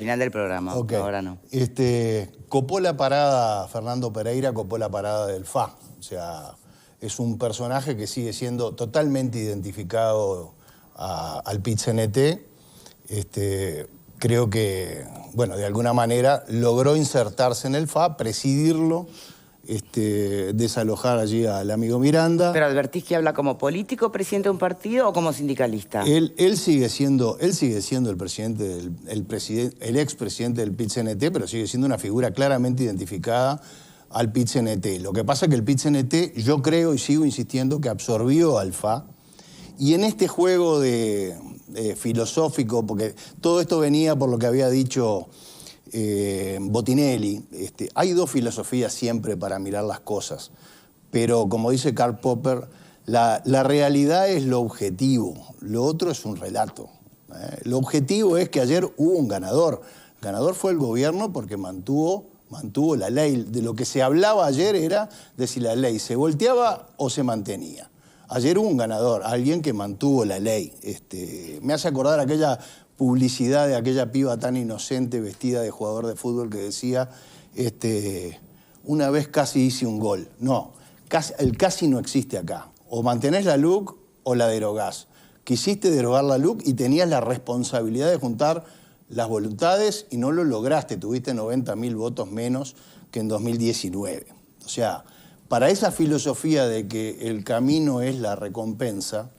final del programa, ahora no. Copó la parada, Fernando Pereira copó la parada del FA. O sea, es un personaje que sigue siendo totalmente identificado al PIT-CNT. Creo que, bueno, de alguna manera logró insertarse en el FA, presidirlo, desalojar allí al amigo Miranda. ¿Pero advertís que habla como político, presidente de un partido o como sindicalista? Él sigue siendo el presidente, el expresidente del PIT-CNT, pero sigue siendo una figura claramente identificada al PIT-CNT. Lo que pasa es que el PIT-CNT, yo creo y sigo insistiendo, que absorbió al FA. Y en este juego filosófico, porque todo esto venía por lo que había dicho Botinelli, hay dos filosofías siempre para mirar las cosas, pero como dice Karl Popper, la realidad es lo objetivo, lo otro es un relato. Lo objetivo es que ayer hubo un ganador. El ganador fue el gobierno porque mantuvo la ley. De lo que se hablaba ayer era de si la ley se volteaba o se mantenía. Ayer hubo un ganador, alguien que mantuvo la ley. Me hace acordar aquella publicidad de aquella piba tan inocente vestida de jugador de fútbol que decía, una vez casi hice un gol. No, el casi no existe acá. O mantenés la LUC o la derogás. Quisiste derogar la LUC y tenías la responsabilidad de juntar las voluntades y no lo lograste. Tuviste 90.000 votos menos que en 2019. O sea, para esa filosofía de que el camino es la recompensa,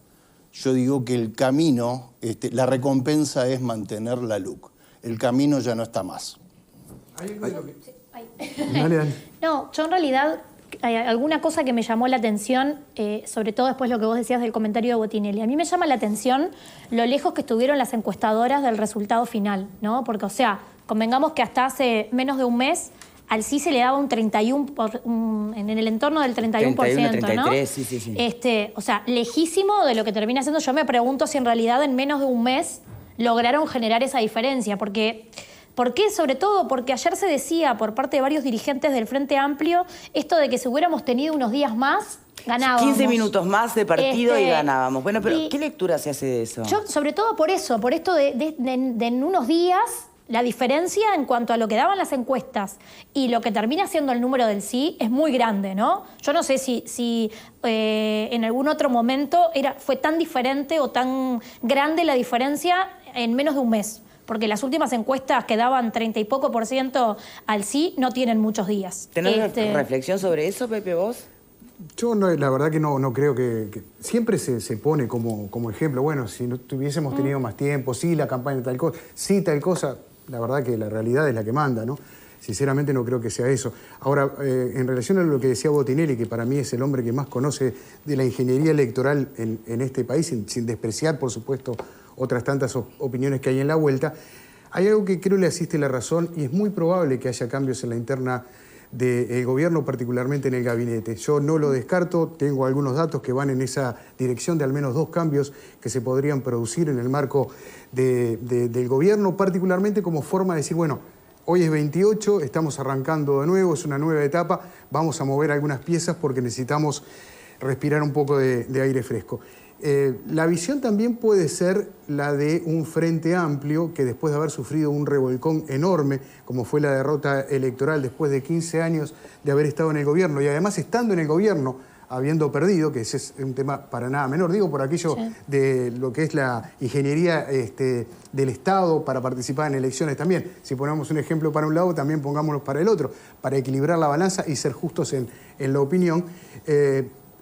yo digo que el camino, la recompensa es mantener la LUC. El camino ya no está más. No, yo en realidad, hay alguna cosa que me llamó la atención, sobre todo después lo que vos decías del comentario de Botinelli. A mí me llama la atención lo lejos que estuvieron las encuestadoras del resultado final, ¿no? Porque, o sea, convengamos que hasta hace menos de un mes al sí se le daba un 31%, en el entorno del 31%, 33, ¿no? Sí. O sea, lejísimo de lo que termina siendo. Yo me pregunto si en realidad en menos de un mes lograron generar esa diferencia. ¿Por qué? Sobre todo porque ayer se decía por parte de varios dirigentes del Frente Amplio esto de que si hubiéramos tenido unos días más, ganábamos. 15 minutos más de partido y ganábamos. Bueno, pero ¿qué lectura se hace de eso? Yo, sobre todo por esto de en unos días, la diferencia en cuanto a lo que daban las encuestas y lo que termina siendo el número del sí es muy grande, ¿no? Yo no sé si en algún otro momento fue tan diferente o tan grande la diferencia en menos de un mes. Porque las últimas encuestas que daban 30 y poco % al sí no tienen muchos días. ¿Tenés reflexión sobre eso, Pepe, vos? Yo la verdad que no creo que siempre se pone como ejemplo. Bueno, si no tuviésemos tenido más tiempo, sí, la campaña tal cosa, sí, tal cosa. La verdad que la realidad es la que manda, ¿no? Sinceramente no creo que sea eso. Ahora, en relación a lo que decía Botinelli, que para mí es el hombre que más conoce de la ingeniería electoral en este país, sin despreciar, por supuesto, otras tantas opiniones que hay en la vuelta, hay algo que creo le asiste la razón y es muy probable que haya cambios en la interna del gobierno, particularmente en el gabinete. Yo no lo descarto, tengo algunos datos que van en esa dirección de al menos 2 cambios que se podrían producir en el marco del gobierno, particularmente como forma de decir, bueno, hoy es 28, estamos arrancando de nuevo, es una nueva etapa, vamos a mover algunas piezas porque necesitamos respirar un poco de aire fresco. La visión también puede ser la de un frente amplio que después de haber sufrido un revolcón enorme, como fue la derrota electoral después de 15 años de haber estado en el gobierno y además estando en el gobierno, habiendo perdido, que ese es un tema para nada menor, digo por aquello de lo que es la ingeniería del Estado para participar en elecciones también. Si ponemos un ejemplo para un lado, también pongámoslo para el otro, para equilibrar la balanza y ser justos en la opinión.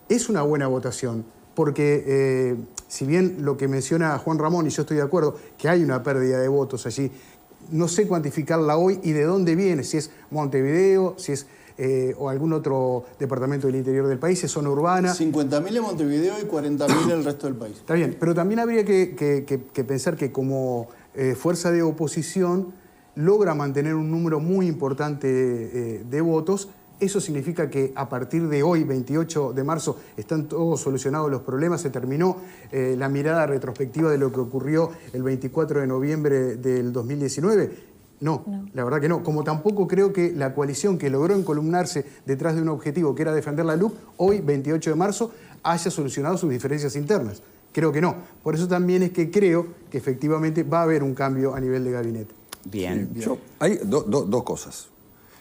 Es una buena votación. Porque si bien lo que menciona Juan Ramón, y yo estoy de acuerdo, que hay una pérdida de votos allí, no sé cuantificarla hoy y de dónde viene, si es Montevideo, si es o algún otro departamento del interior del país, es zona urbana. 50.000 en Montevideo y 40.000 en el resto del país. Está bien, pero también habría que pensar que como fuerza de oposición logra mantener un número muy importante de votos. Eso significa que a partir de hoy, 28 de marzo, están todos solucionados los problemas, se terminó la mirada retrospectiva de lo que ocurrió el 24 de noviembre del 2019. No, la verdad que no. Como tampoco creo que la coalición que logró encolumnarse detrás de un objetivo que era defender la LUC, hoy, 28 de marzo, haya solucionado sus diferencias internas. Creo que no. Por eso también es que creo que efectivamente va a haber un cambio a nivel de gabinete. Bien. Hay dos cosas.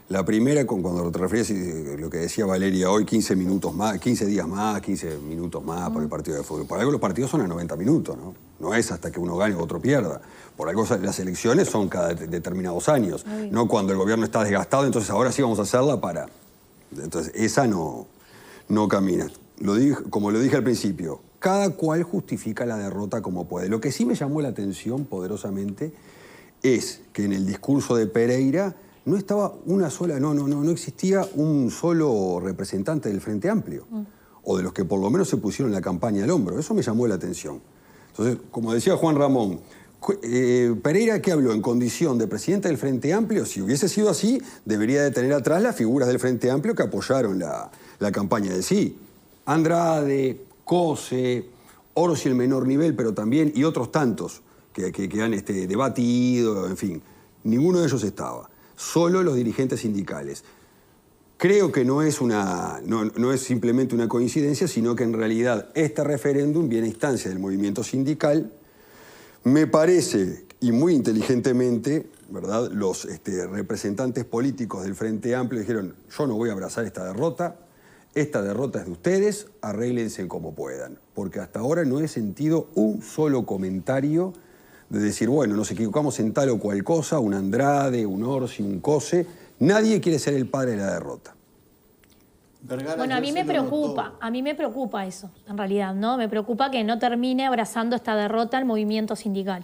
La primera, cuando te refieres a lo que decía Valeria hoy, 15 minutos más, 15 días más, 15 minutos más por el partido de fútbol. Por algo los partidos son a 90 minutos, ¿no? No es hasta que uno gane o otro pierda. Por algo las elecciones son cada determinados años. No cuando el gobierno está desgastado, entonces ahora sí vamos a hacerla para... Entonces, esa no camina. Como lo dije al principio, cada cual justifica la derrota como puede. Lo que sí me llamó la atención poderosamente es que en el discurso de Pereira no estaba no existía un solo representante del Frente Amplio, o de los que por lo menos se pusieron la campaña al hombro. Eso me llamó la atención. Entonces, como decía Juan Ramón, Pereira, ¿qué habló? En condición de presidente del Frente Amplio, si hubiese sido así, debería de tener atrás las figuras del Frente Amplio que apoyaron la campaña de sí. Andrade, Cose, Orsi el menor nivel, pero también, y otros tantos que han debatido, en fin. Ninguno de ellos estaba. Solo los dirigentes sindicales. Creo que no es simplemente una coincidencia, sino que en realidad este referéndum viene a instancia del movimiento sindical. Me parece, y muy inteligentemente, ¿verdad?, los representantes políticos del Frente Amplio dijeron: yo no voy a abrazar esta derrota es de ustedes, arréglense como puedan. Porque hasta ahora no he sentido un solo comentario de decir, bueno, nos equivocamos en tal o cual cosa, un Andrade, un Orsi, un Cose. Nadie quiere ser el padre de la derrota. Bueno, a mí me preocupa eso, en realidad, ¿no? Me preocupa que no termine abrazando esta derrota el movimiento sindical.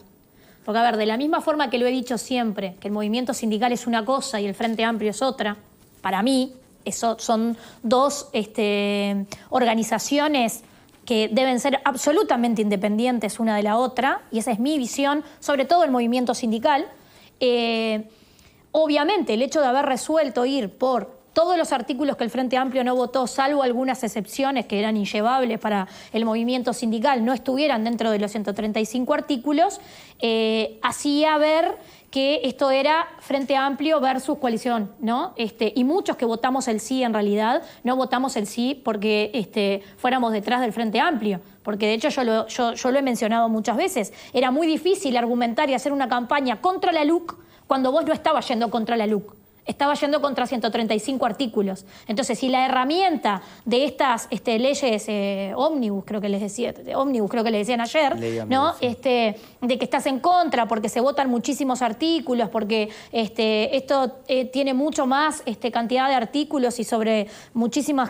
Porque, a ver, de la misma forma que lo he dicho siempre, que el movimiento sindical es una cosa y el Frente Amplio es otra, para mí son dos organizaciones que deben ser absolutamente independientes una de la otra, y esa es mi visión, sobre todo el movimiento sindical. Obviamente, el hecho de haber resuelto ir por todos los artículos que el Frente Amplio no votó, salvo algunas excepciones que eran inllevables para el movimiento sindical, no estuvieran dentro de los 135 artículos, hacía ver que esto era Frente Amplio versus coalición, ¿no? Y muchos que votamos el sí, en realidad, no votamos el sí porque fuéramos detrás del Frente Amplio. Porque de hecho yo lo he mencionado muchas veces. Era muy difícil argumentar y hacer una campaña contra la LUC cuando vos no estabas yendo contra la LUC. Estaba yendo contra 135 artículos. Entonces, si la herramienta de estas leyes ómnibus, creo que les decían ayer, ¿no? De que estás en contra porque se votan muchísimos artículos, porque esto tiene mucho más cantidad de artículos y sobre muchísimos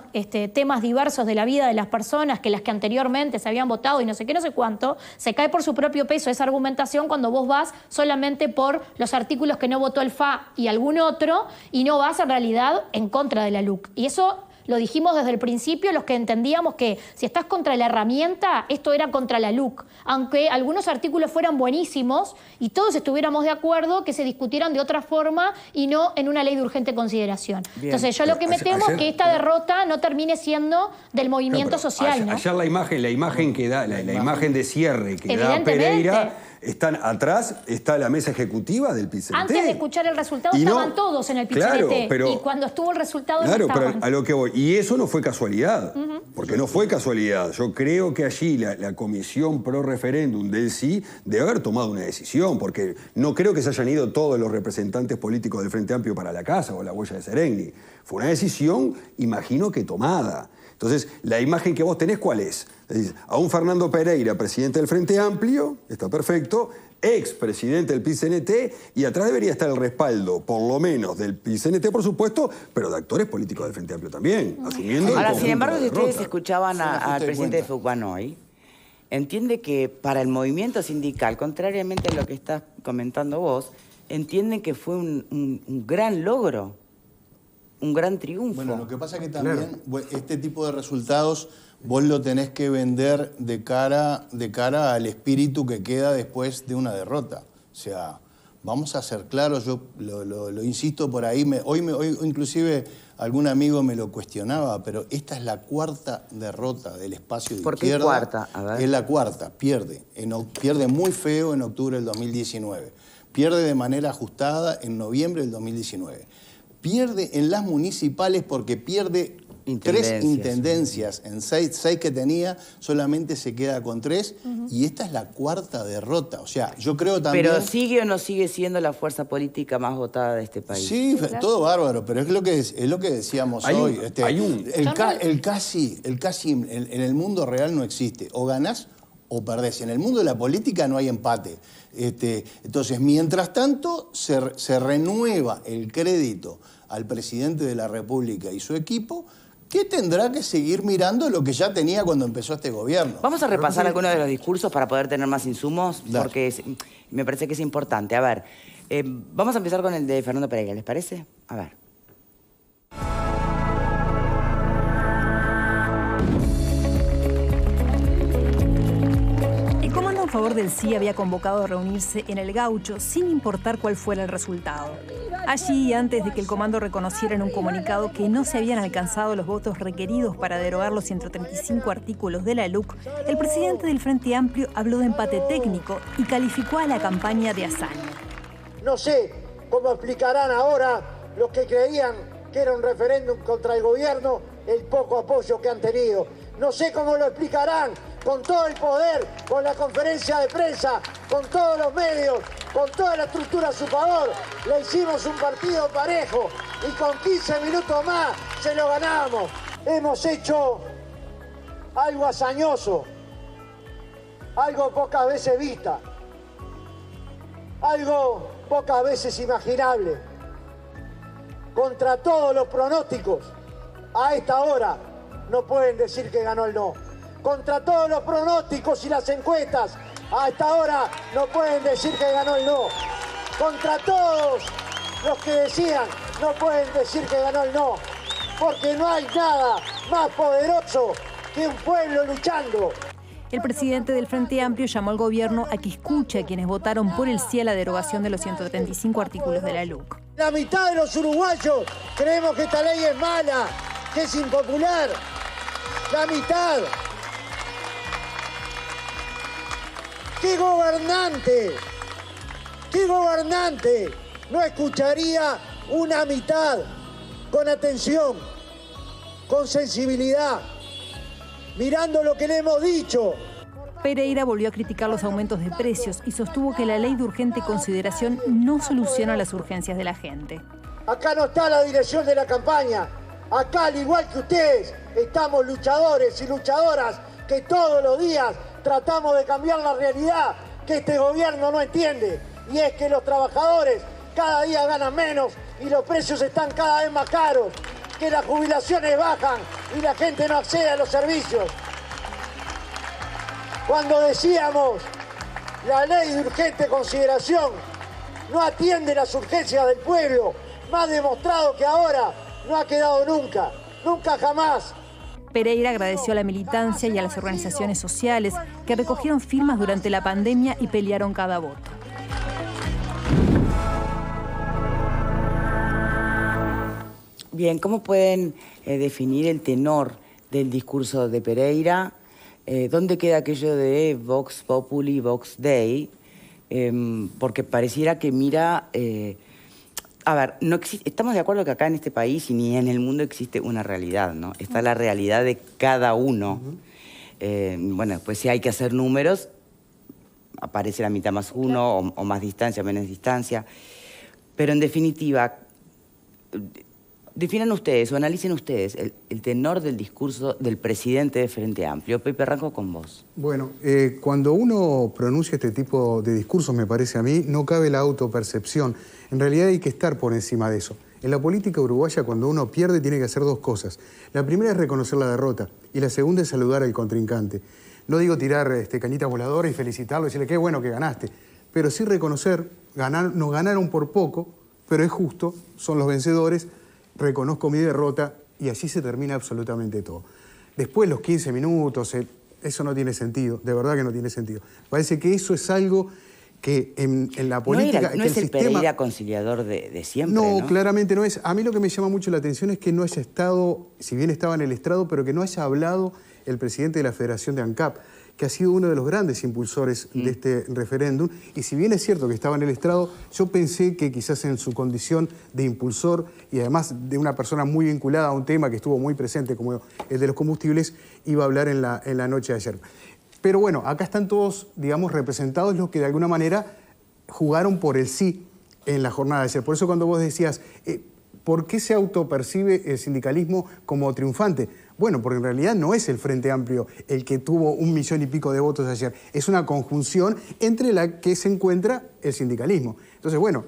temas diversos de la vida de las personas que las que anteriormente se habían votado y no sé qué, no sé cuánto, se cae por su propio peso esa argumentación cuando vos vas solamente por los artículos que no votó el FA y algún otro, y no vas en realidad en contra de la LUC. Y eso lo dijimos desde el principio, los que entendíamos que si estás contra la herramienta, esto era contra la LUC. Aunque algunos artículos fueran buenísimos y todos estuviéramos de acuerdo que se discutieran de otra forma y no en una ley de urgente consideración. Bien. Entonces yo lo que me temo es que esta derrota no termine siendo del movimiento social, ¿no? Ayer la imagen que da, la imagen de cierre que da Pereira... Están atrás, está la mesa ejecutiva del PIT-CNT. Antes de escuchar el resultado estaban todos en el PIT-CNT, claro, y cuando estuvo el resultado no estaban. Pero a lo que voy. Y eso no fue casualidad, porque no fue casualidad. Yo creo que allí la comisión pro referéndum del sí debe haber tomado una decisión, porque no creo que se hayan ido todos los representantes políticos del Frente Amplio para la casa o la huella de Serengni. Fue una decisión, imagino que tomada. Entonces, la imagen que vos tenés, ¿cuál es? Es decir, a un Fernando Pereira, presidente del Frente Amplio, está perfecto, expresidente del PIT-CNT, y atrás debería estar el respaldo, por lo menos, del PIT-CNT, por supuesto, pero de actores políticos del Frente Amplio también, asumiendo. Ahora, sin embargo, si ustedes escuchaban al presidente de FUCBAN hoy, entiende que para el movimiento sindical, contrariamente a lo que estás comentando vos, entienden que fue un gran logro. Un gran triunfo. Bueno, lo que pasa es que también este tipo de resultados vos lo tenés que vender de cara al espíritu que queda después de una derrota. O sea, vamos a ser claros, yo lo insisto por ahí, hoy inclusive algún amigo me lo cuestionaba, pero esta es la cuarta derrota del espacio de izquierda. ¿Por qué cuarta? A ver. Es la cuarta, pierde muy feo en octubre del 2019, pierde de manera ajustada en noviembre del 2019. Pierde en las municipales porque pierde 3 intendencias en 6 que tenía, solamente se queda con 3 y esta es la 4ª derrota. O sea, yo creo también... ¿Pero sigue o no sigue siendo la fuerza política más votada de este país? Sí, todo bárbaro, pero es lo que decíamos hoy. El casi en el mundo real no existe. O ganás o perdés. En el mundo de la política no hay empate. Entonces, mientras tanto, se renueva el crédito al presidente de la República y su equipo, que tendrá que seguir mirando lo que ya tenía cuando empezó este gobierno. Vamos a repasar algunos de los discursos para poder tener más insumos, porque me parece que es importante. A ver, vamos a empezar con el de Fernando Pereira, ¿les parece? A ver. El comando a favor del sí había convocado a reunirse en el Gaucho sin importar cuál fuera el resultado. Allí, antes de que el comando reconociera en un comunicado que no se habían alcanzado los votos requeridos para derogar los 135 artículos de la LUC, el presidente del Frente Amplio habló de empate técnico y calificó a la campaña de hazaña. No sé cómo explicarán ahora los que creían que era un referéndum contra el gobierno el poco apoyo que han tenido. No sé cómo lo explicarán con todo el poder, con la conferencia de prensa, con todos los medios, con toda la estructura a su favor. Le hicimos un partido parejo y con 15 minutos más se lo ganamos. Hemos hecho algo hazañoso, algo pocas veces vista, algo pocas veces imaginable. Contra todos los pronósticos, a esta hora no pueden decir que ganó el no. Contra todos los pronósticos y las encuestas, a esta hora no pueden decir que ganó el no. Contra todos los que decían, no pueden decir que ganó el no. Porque no hay nada más poderoso que un pueblo luchando. El presidente del Frente Amplio llamó al gobierno a que escuche a quienes votaron por el sí a la derogación de los 135 artículos de la LUC. La mitad de los uruguayos creemos que esta ley es mala, que es impopular. La mitad. ¿Qué gobernante no escucharía una mitad con atención, con sensibilidad, mirando lo que le hemos dicho? Pereira volvió a criticar los aumentos de precios y sostuvo que la ley de urgente consideración no soluciona las urgencias de la gente. Acá no está la dirección de la campaña. Acá, al igual que ustedes, estamos luchadores y luchadoras que todos los días tratamos de cambiar la realidad que este gobierno no entiende. Y es que los trabajadores cada día ganan menos y los precios están cada vez más caros, que las jubilaciones bajan y la gente no accede a los servicios. Cuando decíamos la ley de urgente consideración no atiende las urgencias del pueblo, más demostrado que ahora no ha quedado nunca, nunca jamás. Pereira agradeció a la militancia y a las organizaciones sociales que recogieron firmas durante la pandemia y pelearon cada voto. Bien, ¿cómo pueden definir el tenor del discurso de Pereira? ¿Dónde queda aquello de Vox Populi, Vox Dei? Porque pareciera que mira... a ver, no estamos de acuerdo que acá en este país y ni en el mundo existe una realidad, ¿no? Está la realidad de cada uno. Bueno, pues si hay que hacer números, aparece la mitad más uno, o más distancia, menos distancia. Pero en definitiva, definan ustedes o analicen ustedes el tenor del discurso del presidente de Frente Amplio. Pepe, arranco con vos. Bueno, cuando uno pronuncia este tipo de discursos, me parece a mí, no cabe la autopercepción. En realidad hay que estar por encima de eso. En la política uruguaya, cuando uno pierde, tiene que hacer dos cosas. La primera es reconocer la derrota y la segunda es saludar al contrincante. No digo tirar cañitas voladoras y felicitarlo y decirle qué bueno que ganaste, pero sí reconocer, nos ganaron por poco, pero es justo, son los vencedores, reconozco mi derrota y así se termina absolutamente todo. Después los 15 minutos, eso no tiene sentido, de verdad que no tiene sentido. Parece que eso es algo que en la política... No es el Pereira conciliador de siempre, ¿no? No, claramente no es. A mí lo que me llama mucho la atención es que no haya estado, si bien estaba en el estrado, pero que no haya hablado el presidente de la Federación de ANCAP. que ha sido uno de los grandes impulsores de este referéndum. Y si bien es cierto que estaba en el estrado, yo pensé que quizás en su condición de impulsor y además de una persona muy vinculada a un tema que estuvo muy presente como el de los combustibles, iba a hablar en la noche de ayer. Pero bueno, acá están todos, digamos, representados los que de alguna manera jugaron por el sí en la jornada de ayer. Por eso cuando vos decías, ¿por qué se autopercibe el sindicalismo como triunfante? Bueno, porque en realidad no es el Frente Amplio el que tuvo 1 millón y pico de votos ayer. Es una conjunción entre la que se encuentra el sindicalismo. Entonces, bueno,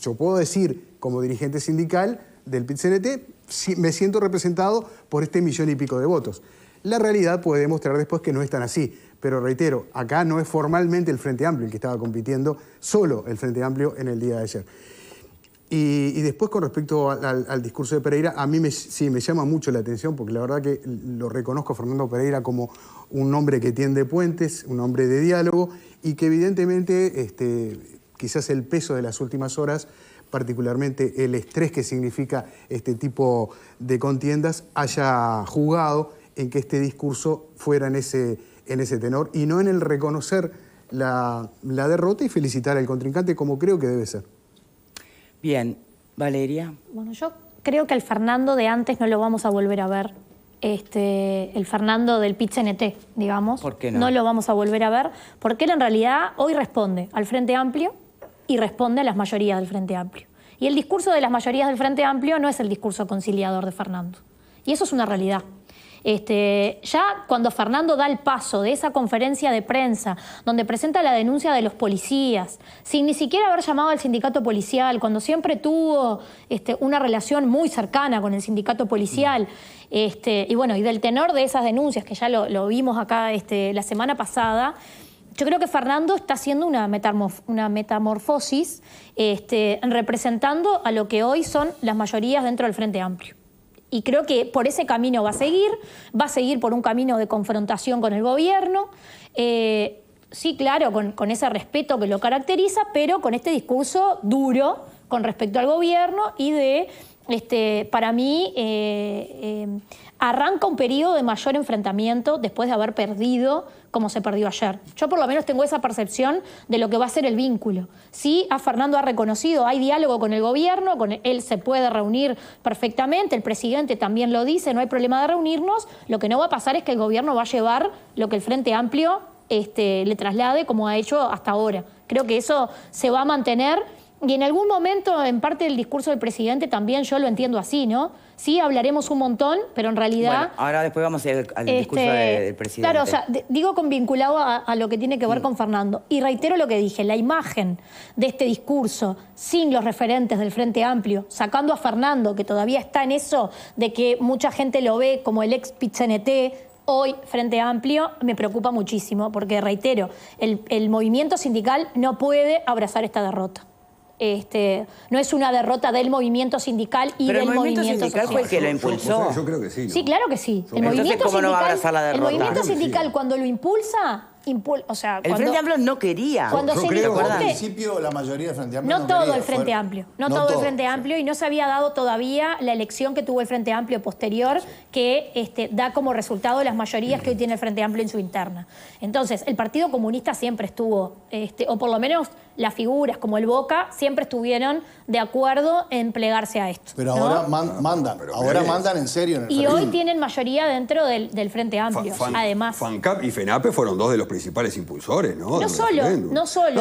yo puedo decir como dirigente sindical del PIT-CNT, me siento representado por este 1 millón y pico de votos. La realidad puede demostrar después que no es tan así. Pero reitero, acá no es formalmente el Frente Amplio el que estaba compitiendo, solo el Frente Amplio en el día de ayer. Y después con respecto al discurso de Pereira, a mí sí me llama mucho la atención porque la verdad que lo reconozco a Fernando Pereira como un hombre que tiende puentes, un hombre de diálogo y que evidentemente quizás el peso de las últimas horas, particularmente el estrés que significa este tipo de contiendas, haya jugado en que este discurso fuera en ese tenor y no en el reconocer la derrota y felicitar al contrincante como creo que debe ser. Bien, Valeria. Bueno, yo creo que el Fernando de antes no lo vamos a volver a ver. El Fernando del PIT-CNT, digamos. ¿Por qué no? No lo vamos a volver a ver porque él en realidad hoy responde al Frente Amplio y responde a las mayorías del Frente Amplio. Y el discurso de las mayorías del Frente Amplio no es el discurso conciliador de Fernando. Y eso es una realidad. Ya cuando Fernando da el paso de esa conferencia de prensa donde presenta la denuncia de los policías, sin ni siquiera haber llamado al sindicato policial, cuando siempre tuvo una relación muy cercana con el sindicato policial, y bueno, y del tenor de esas denuncias, que ya lo vimos acá la semana pasada, yo creo que Fernando está haciendo una metamorfosis representando a lo que hoy son las mayorías dentro del Frente Amplio. Y creo que por ese camino va a seguir por un camino de confrontación con el gobierno, sí, claro, con ese respeto que lo caracteriza, pero con este discurso duro con respecto al gobierno y para mí, arranca un periodo de mayor enfrentamiento después de haber perdido como se perdió ayer. Yo por lo menos tengo esa percepción de lo que va a ser el vínculo. Sí, Fernando ha reconocido, hay diálogo con el gobierno, con él se puede reunir perfectamente, el presidente también lo dice, no hay problema de reunirnos, lo que no va a pasar es que el gobierno va a llevar lo que el Frente Amplio le traslade como ha hecho hasta ahora. Creo que eso se va a mantener. Y en algún momento, en parte del discurso del presidente, también yo lo entiendo así, ¿no? Sí, hablaremos un montón, pero en realidad... Bueno, ahora después vamos a ir al discurso del presidente. Claro, o sea, digo vinculado a lo que tiene que ver con Fernando. Y reitero lo que dije, la imagen de este discurso, sin los referentes del Frente Amplio, sacando a Fernando, que todavía está en eso de que mucha gente lo ve como el ex PIT-CNT, hoy, Frente Amplio, me preocupa muchísimo, porque reitero, el movimiento sindical no puede abrazar esta derrota. No es una derrota del movimiento sindical y pero del movimiento sindical social. Fue el que lo impulsó. Yo creo que sí, ¿no? Sí, claro que sí. El Entonces, movimiento ¿cómo no va a abrazar la derrota? El movimiento Claro que sindical sí. cuando lo impulsa, o sea, El Frente Amplio no quería. cuando Yo se creo, discute, Al principio la mayoría del Frente Amplio no todo quería, el Frente Amplio, no todo el Frente Amplio, y no se había dado todavía la elección que tuvo el Frente Amplio posterior, que da como resultado las mayorías que hoy tiene el Frente Amplio en su interna. Entonces, el Partido Comunista siempre estuvo, o por lo menos las figuras como el Boca, siempre estuvieron de acuerdo en plegarse a esto. Pero ¿no? ahora mandan, ahora mandan en serio en el Y referéndum. hoy tienen mayoría dentro del Frente Amplio, además. FANCAP y FENAPE fueron dos de los principales impulsores, ¿no? No Del solo.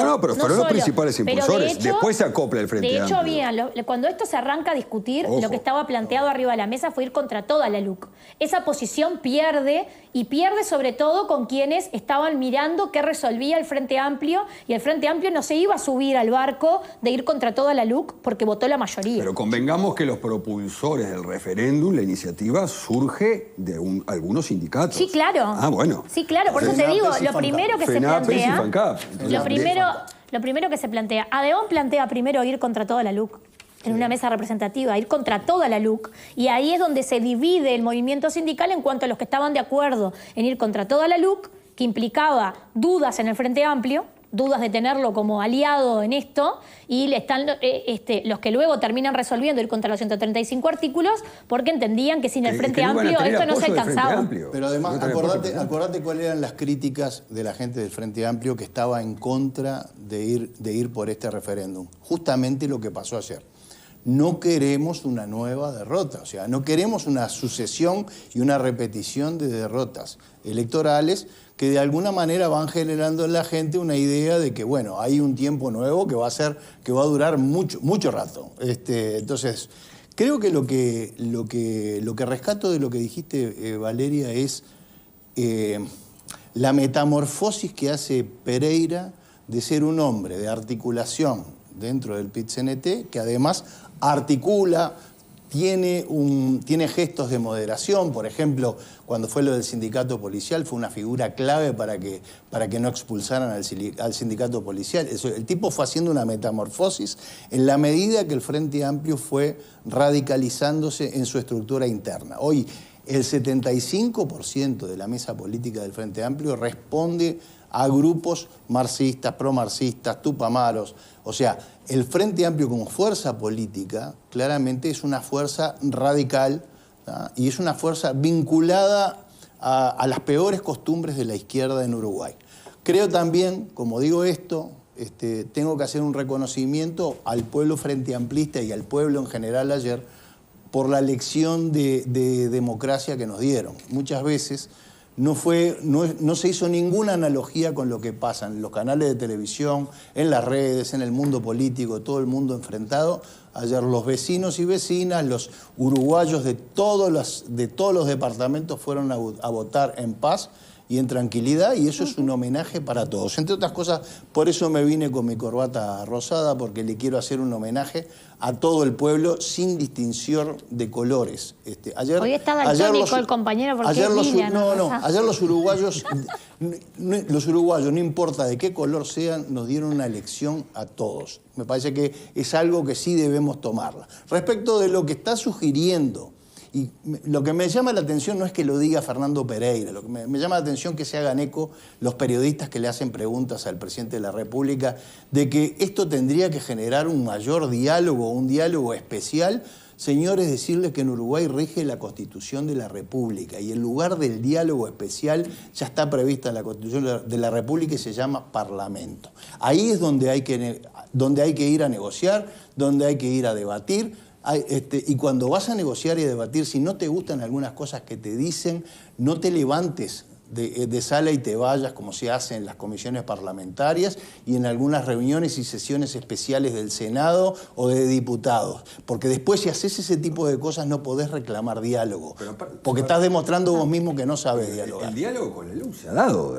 No, pero fueron los principales Pero impulsores. de hecho, después se acopla el Frente De hecho, Amplio. cuando esto se arranca a discutir, Ojo. lo que estaba planteado arriba de la mesa fue ir contra toda la LUC. Esa posición pierde, y pierde sobre todo con quienes estaban mirando qué resolvía el Frente Amplio, y el Frente Amplio no se iba a subir al barco de ir contra toda la LUC porque votó la mayoría. Pero convengamos que los propulsores del referéndum, la iniciativa surge de algunos sindicatos. Sí, claro. Ah, bueno. Sí, claro, por eso te digo, lo primero que se FENAPES y plantea... FANCAP. Lo primero que se plantea, Adeón plantea primero ir contra toda la LUC, en una mesa representativa, ir contra toda la LUC, y ahí es donde se divide el movimiento sindical en cuanto a los que estaban de acuerdo en ir contra toda la LUC, que implicaba dudas en el Frente Amplio, dudas de tenerlo como aliado en esto, y le están los que luego terminan resolviendo ir contra los 135 artículos porque entendían que sin el Frente Amplio esto no se alcanzaba. Pero además, acordate cuáles eran las críticas de la gente del Frente Amplio que estaba en contra de ir por este referéndum. Justamente lo que pasó ayer. No queremos una nueva derrota, o sea, no queremos una sucesión y una repetición de derrotas electorales que de alguna manera van generando en la gente una idea de que, bueno, hay un tiempo nuevo que va a durar mucho rato. Entonces, creo que lo que rescato de lo que dijiste, Valeria, es la metamorfosis que hace Pereira de ser un hombre de articulación dentro del PIT-CNT, que además articula, tiene gestos de moderación. Por ejemplo, cuando fue lo del sindicato policial, fue una figura clave para que no expulsaran al sindicato policial. El tipo fue haciendo una metamorfosis en la medida que el Frente Amplio fue radicalizándose en su estructura interna. Hoy, el 75% de la mesa política del Frente Amplio responde a grupos marxistas, promarxistas, tupamaros. O sea, el Frente Amplio como fuerza política claramente es una fuerza radical, ¿tá? Y es una fuerza vinculada a las peores costumbres de la izquierda en Uruguay. Creo también, como digo esto, tengo que hacer un reconocimiento al pueblo frente amplista y al pueblo en general ayer por la lección de democracia que nos dieron. Muchas veces no se hizo ninguna analogía con lo que pasa en los canales de televisión, en las redes, en el mundo político, todo el mundo enfrentado. Ayer los vecinos y vecinas, los uruguayos de todos los departamentos fueron a votar en paz y en tranquilidad, y eso es un homenaje para todos. Entre otras cosas, por eso me vine con mi corbata rosada, porque le quiero hacer un homenaje a todo el pueblo sin distinción de colores. Hoy está daltónico el compañero porque ayer es Lilian, ayer los uruguayos, no importa de qué color sean, nos dieron una lección a todos. Me parece que es algo que sí debemos tomarla. Respecto de lo que está sugiriendo, y lo que me llama la atención no es que lo diga Fernando Pereira, lo que me llama la atención que se hagan eco los periodistas que le hacen preguntas al presidente de la República de que esto tendría que generar un mayor diálogo, un diálogo especial. Señores, decirles que en Uruguay rige la Constitución de la República y el lugar del diálogo especial ya está prevista en la Constitución de la República y se llama Parlamento. Ahí es donde hay que ir a negociar, donde hay que ir a debatir. Y cuando vas a negociar y a debatir, si no te gustan algunas cosas que te dicen, no te levantes de sala y te vayas como se hace en las comisiones parlamentarias y en algunas reuniones y sesiones especiales del Senado o de diputados. Porque después si haces ese tipo de cosas no podés reclamar diálogo. Porque estás demostrando vos mismo que no sabes dialogar. El diálogo con la luz se ha dado.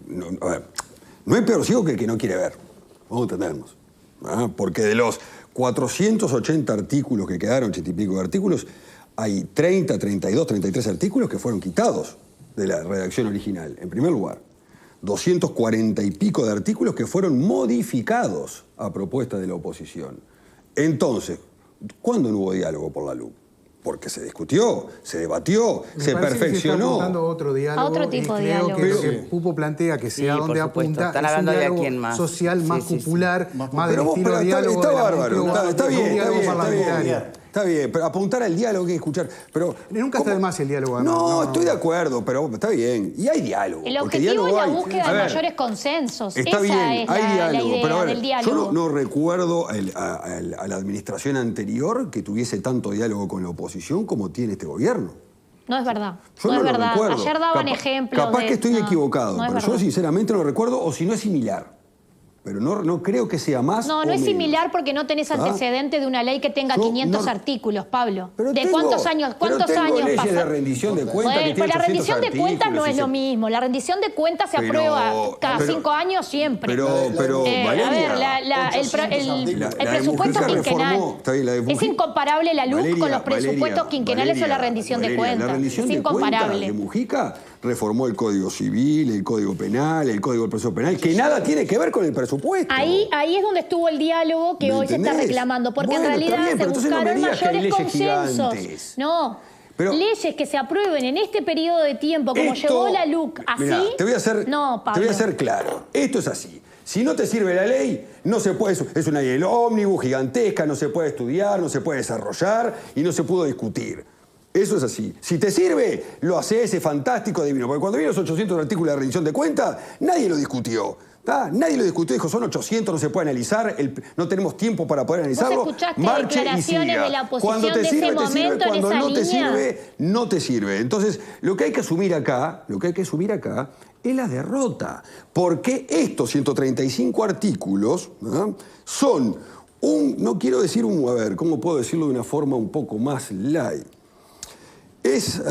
No hay peor ciego que el que no quiere ver. Vamos a entendernos. Porque de los 480 artículos que quedaron, 80 y pico de artículos, hay 30, 32, 33 artículos que fueron quitados de la redacción original, en primer lugar. 240 y pico de artículos que fueron modificados a propuesta de la oposición. Entonces, ¿cuándo no hubo diálogo por la LUC? Porque se discutió, se debatió, se perfeccionó. Se está apuntando a otro diálogo. A otro tipo de diálogo. Creo que Pupo plantea que sea donde apunta Están es un hablando de diálogo a quién más. social más popular, más del estilo de Está diálogo. bárbaro, está bien. Está bien, pero apuntar al diálogo y escuchar. Pero, nunca está de más el diálogo. No, estoy de acuerdo, pero está bien. Y hay diálogo. El objetivo es la búsqueda de mayores consensos. Está bien, Esa es hay la diálogo. idea Pero del diálogo. Yo no recuerdo a la administración anterior que tuviese tanto diálogo con la oposición como tiene este gobierno. No es verdad. Yo no es verdad. Recuerdo. Ayer daban ejemplos. Capaz que estoy equivocado, pero verdad. yo sinceramente no lo recuerdo, o si no es similar. Pero no creo que sea más. No, no es similar porque no tenés antecedente de una ley que tenga 500 artículos, Pablo. ¿De cuántos años? ¿Cuántos años leyes pasan? de rendición de cuentas. Bueno, pero la rendición de cuentas no es lo mismo. La rendición de cuentas se aprueba cada 5 años siempre. Pero Valeria, a ver, el presupuesto quinquenal. Es incomparable la LUC con los presupuestos quinquenales o la rendición de cuentas. La rendición es incomparable. de Mujica reformó el Código Civil, el Código Penal, el Código del Proceso Penal, que nada tiene que ver con el presupuesto. Ahí es donde estuvo el diálogo que hoy se está reclamando, porque en realidad se buscaron mayores consensos. No, leyes que se aprueben en este periodo de tiempo, como llegó la LUC, así. Mirá, te voy a ser, no, Pablo. Te voy a ser claro. Esto es así. Si no te sirve la ley, no se puede, es una ley ómnibus gigantesca, no se puede estudiar, no se puede desarrollar y no se pudo discutir. Eso es así. Si te sirve, lo haces, es fantástico, divino. Porque cuando vieron los 800 artículos de rendición de cuentas, nadie lo discutió. Nadie lo discutió, dijo, son 800, no se puede analizar, no tenemos tiempo para poder analizarlo. ¿Vos escuchaste marche declaraciones y siga. de la oposición Cuando te de sirve, ese te sirve. momento Cuando en esa no te línea? sirve, no te sirve. Entonces, lo que hay que asumir acá, es la derrota. Porque estos 135 artículos son no quiero decir a ver, ¿cómo puedo decirlo de una forma un poco más light? Es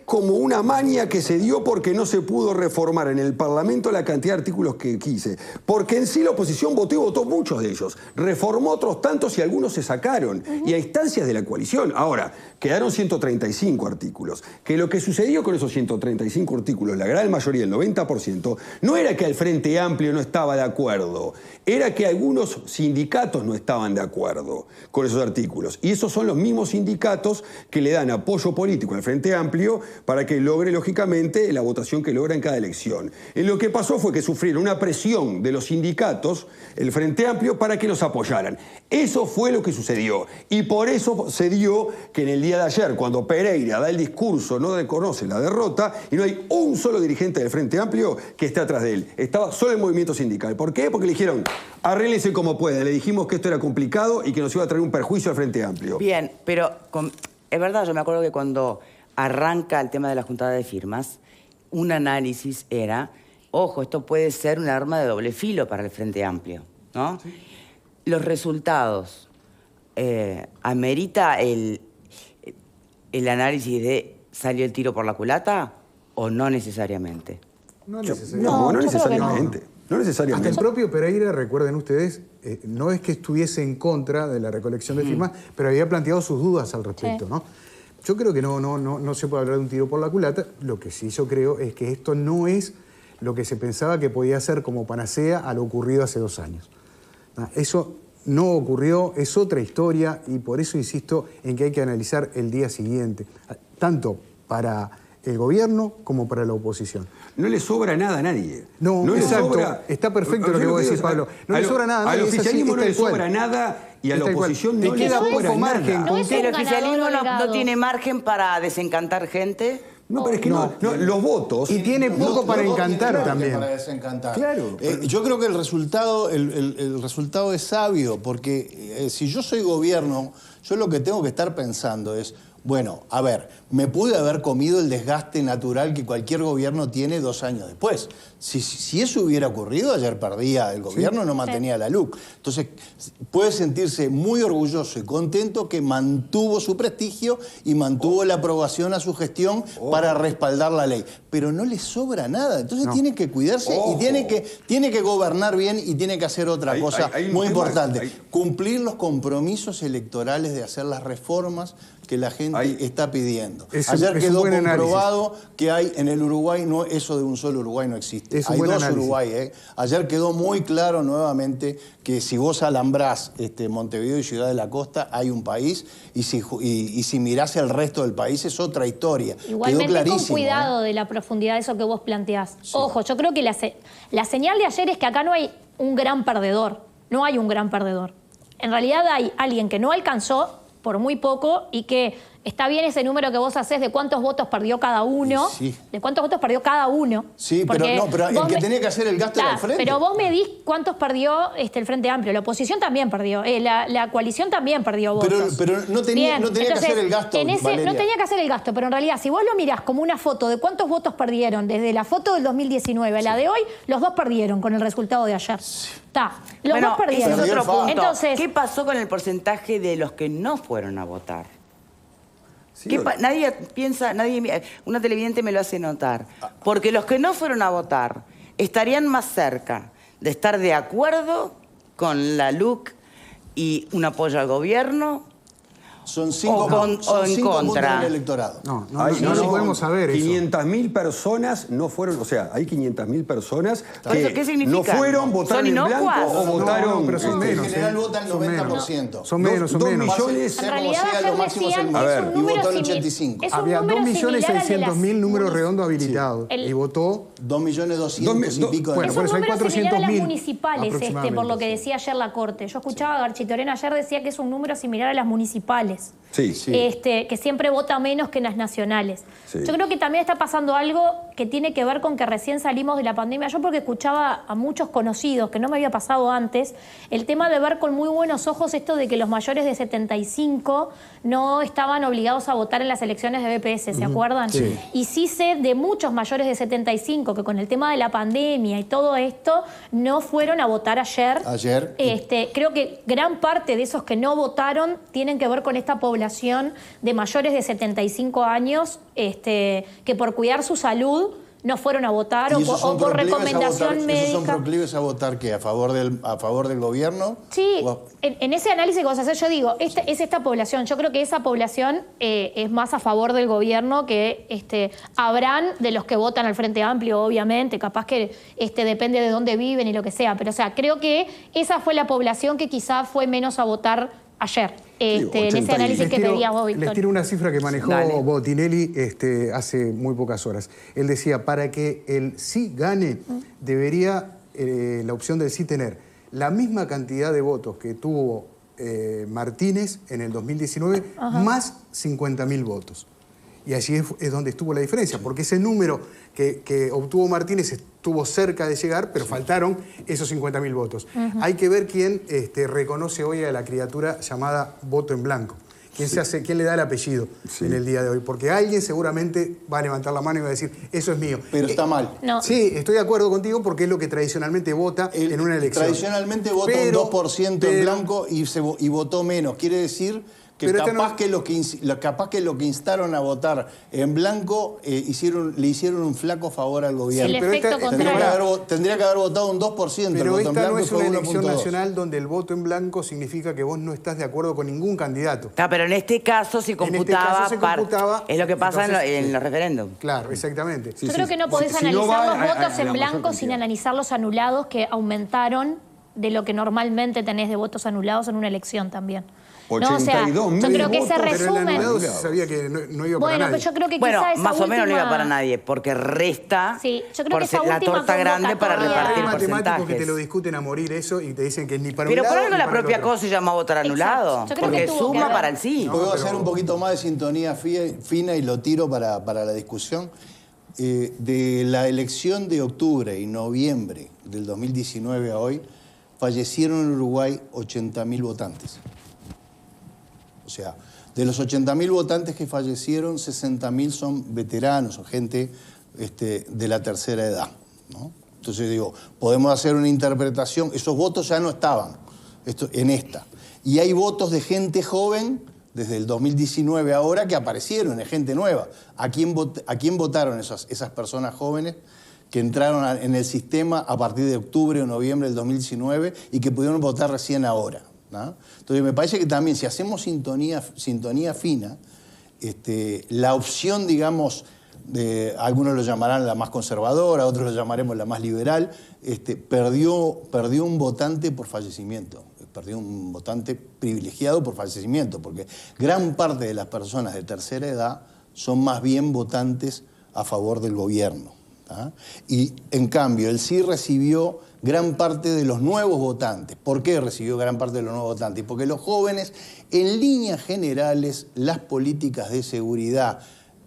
como una maña que se dio porque no se pudo reformar en el Parlamento la cantidad de artículos que quise. Porque en sí la oposición votó muchos de ellos. Reformó otros tantos y algunos se sacaron. Y a instancias de la coalición. Ahora, quedaron 135 artículos. Que lo que sucedió con esos 135 artículos, la gran mayoría, el 90%, no era que el Frente Amplio no estaba de acuerdo. Era que algunos sindicatos no estaban de acuerdo con esos artículos. Y esos son los mismos sindicatos que le dan apoyo político al Frente Amplio para que logre, lógicamente, la votación que logra en cada elección. Lo que pasó fue que sufrieron una presión de los sindicatos, el Frente Amplio, para que los apoyaran. Eso fue lo que sucedió. Y por eso se dio que en el día de ayer, cuando Pereira da el discurso, no reconoce la derrota, y no hay un solo dirigente del Frente Amplio que esté atrás de él. Estaba solo el movimiento sindical. ¿Por qué? Porque le dijeron, arréglense como puedan. Le dijimos que esto era complicado y que nos iba a traer un perjuicio al Frente Amplio. Bien, pero es verdad, yo me acuerdo que cuando arranca el tema de la juntada de firmas, un análisis era, ojo, esto puede ser un arma de doble filo para el Frente Amplio, ¿no? Sí. Los resultados, ¿amerita el análisis de ¿salió el tiro por la culata o no necesariamente? No necesariamente. No necesariamente. No necesariamente. Hasta el propio Pereira, recuerden ustedes, no es que estuviese en contra de la recolección de firmas, pero había planteado sus dudas al respecto, ¿no? Yo creo que no se puede hablar de un tiro por la culata. Lo que sí yo creo es que esto no es lo que se pensaba que podía ser como panacea a lo ocurrido hace 2 años. Eso no ocurrió, es otra historia y por eso insisto en que hay que analizar el día siguiente, tanto para el gobierno como para la oposición. No le sobra nada a nadie. No exacto. Está perfecto lo que vos decís, Pablo. No le sobra nada a nadie. Al oficialismo no le sobra nada y a la oposición no le sobra nada. El oficialismo no tiene margen para desencantar gente. No, pero es que no, los votos... Y tiene poco para encantar también. Para desencantar. Claro. Yo creo que el resultado es sabio, porque si yo soy gobierno, yo lo que tengo que estar pensando es, bueno, a ver, me pude haber comido el desgaste natural que cualquier gobierno tiene 2 años después. Si eso hubiera ocurrido, ayer perdía el gobierno, no mantenía la LUC. Entonces, puede sentirse muy orgulloso y contento que mantuvo su prestigio y mantuvo la aprobación a su gestión para respaldar la ley. Pero no le sobra nada. Entonces tiene que cuidarse y tiene que gobernar bien y tiene que hacer otra cosa muy importante. Cumplir los compromisos electorales de hacer las reformas que la gente está pidiendo. Ayer quedó comprobado que hay en el Uruguay, eso de un solo Uruguay no existe. Hay 2 Uruguay. Ayer quedó muy claro nuevamente que si vos alambrás Montevideo y Ciudad de la Costa, hay un país, y si mirás el resto del país es otra historia. Igualmente, quedó clarísimo, con cuidado de la profundidad de eso que vos planteás. Sí. Ojo, yo creo que la señal de ayer es que acá no hay un gran perdedor. No hay un gran perdedor. En realidad hay alguien que no alcanzó por muy poco y que está bien ese número que vos hacés de cuántos votos perdió cada uno. Sí. De cuántos votos perdió cada uno. Sí, pero el que tenía que hacer el gasto era el Frente. Pero vos medís cuántos perdió el Frente Amplio. La oposición también perdió. La coalición también perdió votos. Pero no tenía que hacer el gasto, Valeria. No tenía que hacer el gasto, pero en realidad, si vos lo mirás como una foto de cuántos votos perdieron desde la foto del 2019 a la de hoy, los dos perdieron con el resultado de ayer. Los dos perdieron. Ese es otro punto. Entonces, ¿qué pasó con el porcentaje de los que no fueron a votar? Sí, nadie piensa, una televidente me lo hace notar, porque los que no fueron a votar estarían más cerca de estar de acuerdo con la LUC y un apoyo al gobierno, Son 5 en contra del electorado. No lo podemos saber eso. 500.000 personas no fueron, o sea, hay 500.000 personas que ¿Qué significa? no fueron, votaron en blanco o votaron... No, pero son menos. En general votan 90%. Son menos. Dos millones... En realidad ayer decían que es un y número votó el similar. 85. Había 2.600.000 números redondos habilitados. El- Y votó... 2.200.000 y pico de Bueno, Es por un eso hay número similar a las 400.000 municipales, por lo que decía ayer la Corte. Yo escuchaba a Garchitorena ayer decía que es un número similar a las municipales. Sí. Que siempre vota menos que en las nacionales. Sí. Yo creo que también está pasando algo que tiene que ver con que recién salimos de la pandemia. Yo porque escuchaba a muchos conocidos, que no me había pasado antes, el tema de ver con muy buenos ojos esto de que los mayores de 75 no estaban obligados a votar en las elecciones de BPS, ¿se acuerdan? Sí. Y sí sé de muchos mayores de 75 que con el tema de la pandemia y todo esto no fueron a votar ayer. Creo que gran parte de esos que no votaron tienen que ver con esta población de mayores de 75 años que por cuidar su salud no fueron a votar o por recomendación médica. ¿Esos son proclives a votar qué? ¿A favor del gobierno? Sí, en ese análisis que vas a hacer, yo digo, es esta población. Yo creo que esa población es más a favor del gobierno que habrán de los que votan al Frente Amplio, obviamente, capaz que depende de dónde viven y lo que sea. Pero, o sea, creo que esa fue la población que quizá fue menos a votar ayer. En ese análisis que pedías vos, Victoria. Les tiro una cifra que manejó Botinelli hace muy pocas horas. Él decía, para que el sí gane, debería la opción del sí tener la misma cantidad de votos que tuvo Martínez en el 2019, más 50.000 votos. Y allí es donde estuvo la diferencia, porque ese número que obtuvo Martínez estuvo cerca de llegar, pero faltaron esos 50.000 votos. Hay que ver quién reconoce hoy a la criatura llamada voto en blanco. ¿Quién le da el apellido en el día de hoy? Porque alguien seguramente va a levantar la mano y va a decir, eso es mío. Pero está mal. No. Sí, estoy de acuerdo contigo porque es lo que tradicionalmente vota en una elección. Tradicionalmente vota un 2% en blanco y votó menos. Quiere decir que capaz que lo que instaron a votar en blanco le hicieron un flaco favor al gobierno. El efecto contrario. Tendría que haber votado un 2%. Pero el voto en esta blanco no es una elección 1.2. nacional donde el voto en blanco significa que vos no estás de acuerdo con ningún candidato. Pero en este caso se computaba, es lo que pasa entonces, en los referéndums. Claro, exactamente. Yo creo que no podés analizar los votos en blanco sin analizar los anulados que aumentaron de lo que normalmente tenés de votos anulados en una elección también. 82.000 yo creo que votos. ese Pero el resumen... anulado se sabía que no iba para Bueno, nadie. pero yo creo que Bueno, quizá esa más o menos no última- iba para nadie, porque resta Sí, yo creo que esa la última torta grande para convocatoria- repartir Hay matemáticos que porcentajes. te lo discuten a morir eso y te dicen que ni para Pero un por lado algo ni la para el propia otro. cosa se llama votar anulado, Exacto. Yo creo que porque tuvo que suma ver. para el sí. ¿Puedo hacer un poquito más de sintonía fina y lo tiro para la discusión? De la elección de octubre y noviembre del 2019 a hoy, fallecieron en Uruguay 80.000 votantes. O sea, de los 80.000 votantes que fallecieron, 60.000 son veteranos o gente de la tercera edad, ¿no? Entonces digo, podemos hacer una interpretación, esos votos ya no estaban en esta. Y hay votos de gente joven desde el 2019 ahora que aparecieron, es gente nueva. ¿A quién votaron esas personas jóvenes que entraron en el sistema a partir de octubre o noviembre del 2019 y que pudieron votar recién ahora, ¿no? Entonces me parece que también si hacemos sintonía fina, la opción, digamos, algunos lo llamarán la más conservadora, otros lo llamaremos la más liberal, perdió un votante por fallecimiento, perdió un votante privilegiado por fallecimiento, porque gran parte de las personas de tercera edad son más bien votantes a favor del gobierno. Y en cambio el sí recibió gran parte de los nuevos votantes. ¿Por qué recibió gran parte de los nuevos votantes? Porque los jóvenes, en líneas generales, las políticas de seguridad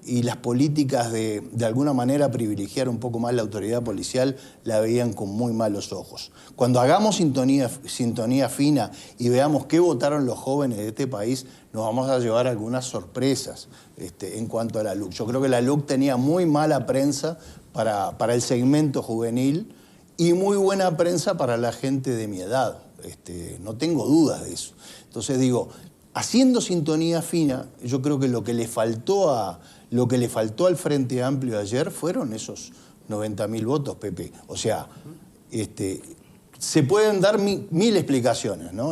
y las políticas de alguna manera privilegiar un poco más la autoridad policial la veían con muy malos ojos. Cuando hagamos sintonía fina y veamos qué votaron los jóvenes de este país, nos vamos a llevar algunas sorpresas en cuanto a la LUC. Yo creo que la LUC tenía muy mala prensa para el segmento juvenil y muy buena prensa para la gente de mi edad. No tengo dudas de eso. Entonces digo, haciendo sintonía fina, yo creo que lo que le faltó al Frente Amplio ayer fueron esos 90.000 votos, Pepe. O sea, se pueden dar mil explicaciones, ¿no?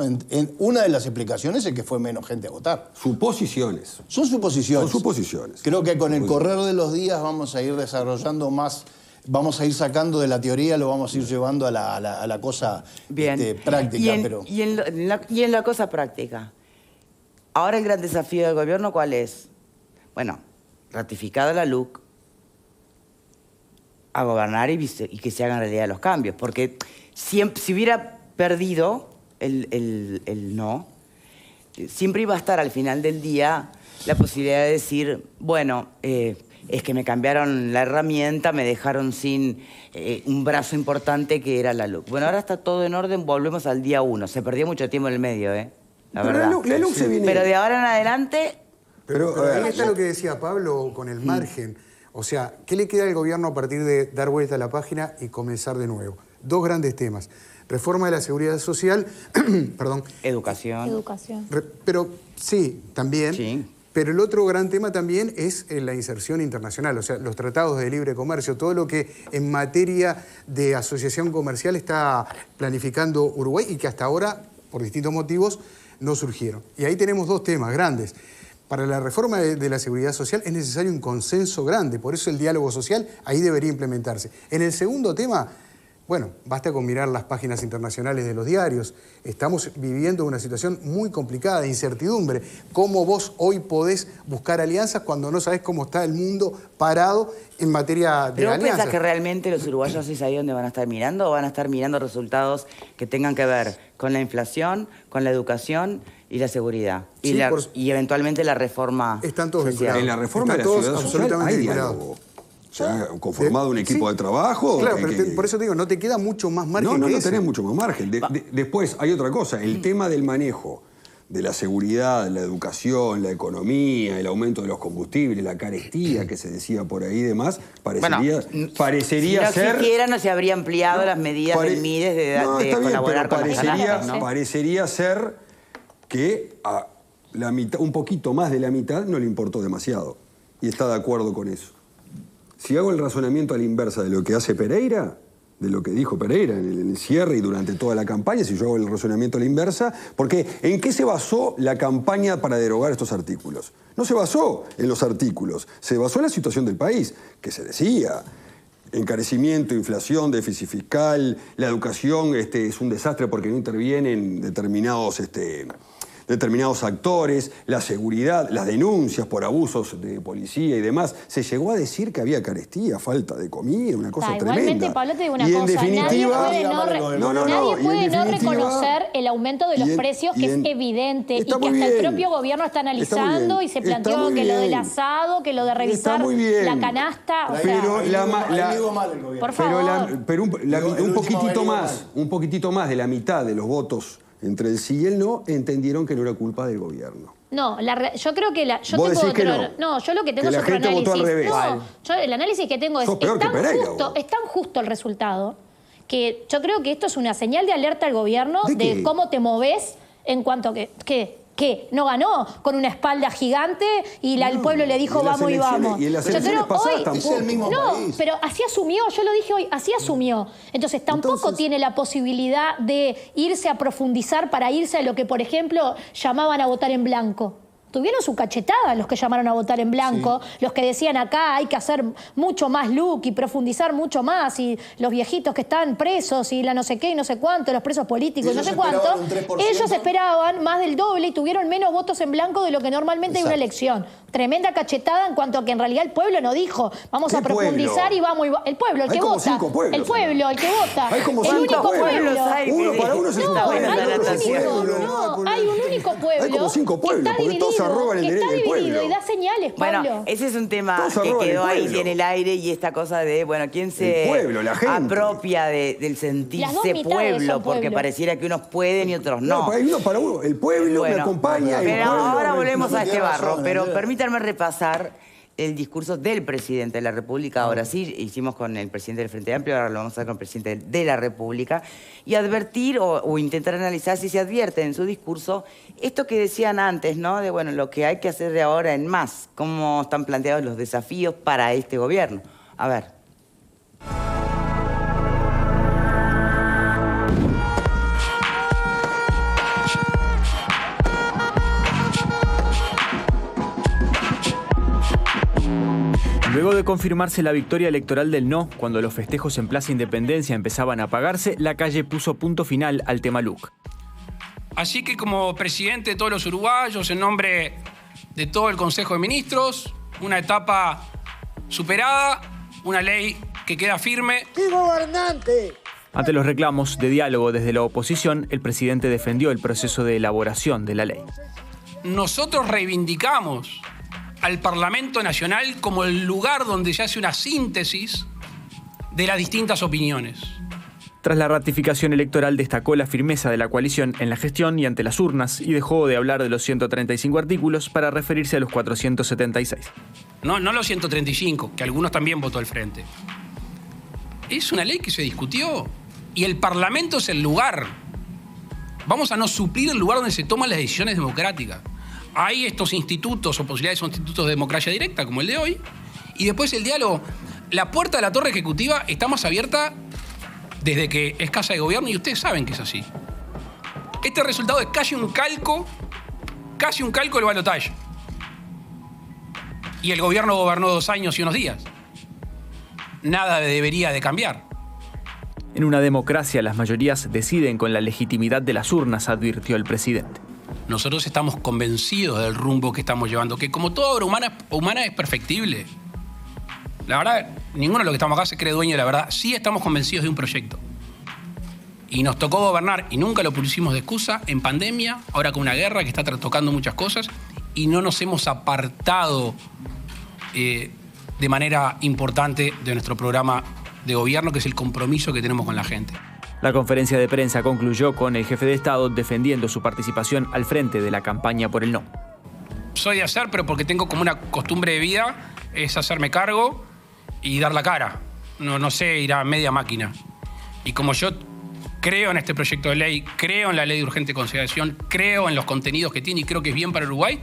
Una de las explicaciones es que fue menos gente a votar. Suposiciones. Son suposiciones. Son suposiciones. Creo que con el correr de los días vamos a ir desarrollando más, vamos a ir sacando de la teoría, lo vamos a ir llevando a la cosa práctica. Y en la cosa práctica, ahora el gran desafío del gobierno, ¿cuál es? Bueno, ratificada la LUC, a gobernar y que se hagan realidad los cambios. Porque si hubiera perdido el no, siempre iba a estar al final del día la posibilidad de decir, bueno, es que me cambiaron la herramienta, me dejaron sin un brazo importante que era la LUC. Bueno, ahora está todo en orden, volvemos al día 1. Se perdió mucho tiempo en el medio, la verdad. La LUC se viene... Pero de ahora en adelante... Pero ahí está lo que decía Pablo con el margen. O sea, ¿qué le queda al gobierno a partir de dar vuelta a la página y comenzar de nuevo? Dos grandes temas. Reforma de la seguridad social, perdón. Educación. Pero sí, también. Sí. Pero el otro gran tema también es la inserción internacional, o sea, los tratados de libre comercio, todo lo que en materia de asociación comercial está planificando Uruguay y que hasta ahora, por distintos motivos, no surgieron. Y ahí tenemos dos temas grandes. Para la reforma de la seguridad social es necesario un consenso grande, por eso el diálogo social ahí debería implementarse. En el segundo tema, bueno, basta con mirar las páginas internacionales de los diarios. Estamos viviendo una situación muy complicada, de incertidumbre. ¿Cómo vos hoy podés buscar alianzas cuando no sabés cómo está el mundo parado en materia de ¿Pero vos alianzas? pensás que realmente los uruguayos es ahí donde van a estar mirando o van a estar mirando resultados que tengan que ver con la inflación, con la educación y la seguridad? Sí, y eventualmente la reforma Están todos social. vinculados. En la reforma Están de la todos seguridad social absolutamente hay vinculados. diálogo. ¿Se ha conformado un equipo de trabajo? Claro, pero por eso te digo, no te queda mucho más margen No que ese. tenés mucho más margen. Después hay otra cosa, el tema del manejo de la seguridad, la educación, la economía, el aumento de los combustibles, la carestía que se decía por ahí y demás, parecería si no ser... existiera, no se habría ampliado las medidas del MIDES de colaborar con las canastas, ¿no? Parecería ser que a la mitad, un poquito más de la mitad no le importó demasiado. Y está de acuerdo con eso. Si hago el razonamiento a la inversa de lo que hace Pereira, de lo que dijo Pereira en el cierre y durante toda la campaña, si yo hago el razonamiento a la inversa, porque ¿en qué se basó la campaña para derogar estos artículos? No se basó en los artículos, se basó en la situación del país, que se decía... Encarecimiento, inflación, déficit fiscal, la educación es un desastre porque no intervienen determinados actores, la seguridad, las denuncias por abusos de policía y demás. Se llegó a decir que había carestía, falta de comida, una cosa tremenda. Igualmente, Pablo, te digo una y cosa, en definitiva, nadie puede no reconocer el aumento de los precios, que es evidente, y que hasta el propio gobierno está analizando y se planteó que lo del asado, que lo de revisar la canasta, o sea... Por favor. Pero un poquitito más de la mitad de los votos entre el sí y el no entendieron que no era culpa del gobierno. No, yo creo que yo ¿Vos tengo decís que otro... No, yo lo que tengo que es la otro gente análisis. votó al revés. No, el análisis que tengo es tan justo el resultado que yo creo que esto es una señal de alerta al gobierno de cómo te moves en cuanto a que no ganó con una espalda gigante y el pueblo le dijo vamos y vamos. Y en las elecciones pasadas tampoco. Es el mismo país. Pero así asumió, yo lo dije hoy, así asumió. Entonces tampoco tiene la posibilidad de irse a profundizar para irse a lo que, por ejemplo, llamaban a votar en blanco. Tuvieron su cachetada los que llamaron a votar en blanco, los que decían acá hay que hacer mucho más LUC y profundizar mucho más, y los viejitos que están presos y la no sé qué y no sé cuánto, los presos políticos y no sé cuánto. Ellos esperaban más del doble y tuvieron menos votos en blanco de lo que normalmente hay una elección. Tremenda cachetada en cuanto a que en realidad el pueblo no dijo vamos a profundizar y vamos el pueblo, el que vota. El pueblo, el que vota. Hay como el 5 único pueblos. pueblo. Para uno es Hay un único pueblo. Hay como 5 pueblos, porque todos se roban el derecho del pueblo. Y da señales, Pablo. Bueno, ese es un tema que quedó ahí en el aire y esta cosa de, bueno, ¿quién se pueblo, la gente apropia del sentirse pueblo? Porque pareciera que unos pueden y otros no. Para uno, el pueblo me acompaña. Pero ahora volvemos a este barro, pero permítanme repasar el discurso del presidente de la República. Ahora sí, hicimos con el presidente del Frente Amplio, ahora lo vamos a hacer con el presidente de la República, y advertir o intentar analizar si se advierte en su discurso esto que decían antes, ¿no? De, bueno, lo que hay que hacer de ahora en más, cómo están planteados los desafíos para este gobierno. A ver. Luego de confirmarse la victoria electoral del no, cuando los festejos en Plaza Independencia empezaban a apagarse, la calle puso punto final al tema LUC. Así que como presidente de todos los uruguayos, en nombre de todo el Consejo de Ministros, una etapa superada, una ley que queda firme. ¡Qué gobernante! Ante los reclamos de diálogo desde la oposición, el presidente defendió el proceso de elaboración de la ley. Nosotros reivindicamos al Parlamento Nacional como el lugar donde se hace una síntesis de las distintas opiniones. Tras la ratificación electoral destacó la firmeza de la coalición en la gestión y ante las urnas y dejó de hablar de los 135 artículos para referirse a los 476. No los 135, que algunos también votó el Frente. Es una ley que se discutió y el Parlamento es el lugar. Vamos a no suplir el lugar donde se toman las decisiones democráticas. Hay estos institutos o posibilidades de institutos de democracia directa como el de hoy y después el diálogo. La puerta de la torre ejecutiva está más abierta desde que es Casa de Gobierno y ustedes saben que es así. Este resultado es casi un calco del balotaje. Y el gobierno gobernó 2 años y unos días. Nada debería de cambiar. En una democracia las mayorías deciden con la legitimidad de las urnas, advirtió el presidente. Nosotros estamos convencidos del rumbo que estamos llevando, que como toda obra humana es perfectible. La verdad, ninguno de los que estamos acá se cree dueño de la verdad. Sí estamos convencidos de un proyecto. Y nos tocó gobernar, y nunca lo pusimos de excusa, en pandemia, ahora con una guerra que está tocando muchas cosas, y no nos hemos apartado de manera importante de nuestro programa de gobierno, que es el compromiso que tenemos con la gente. La conferencia de prensa concluyó con el jefe de Estado defendiendo su participación al frente de la campaña por el no. Soy de hacer, pero porque tengo como una costumbre de vida, es hacerme cargo y dar la cara. No sé, ir a media máquina. Y como yo creo en este proyecto de ley, creo en la ley de urgente consideración, creo en los contenidos que tiene y creo que es bien para Uruguay,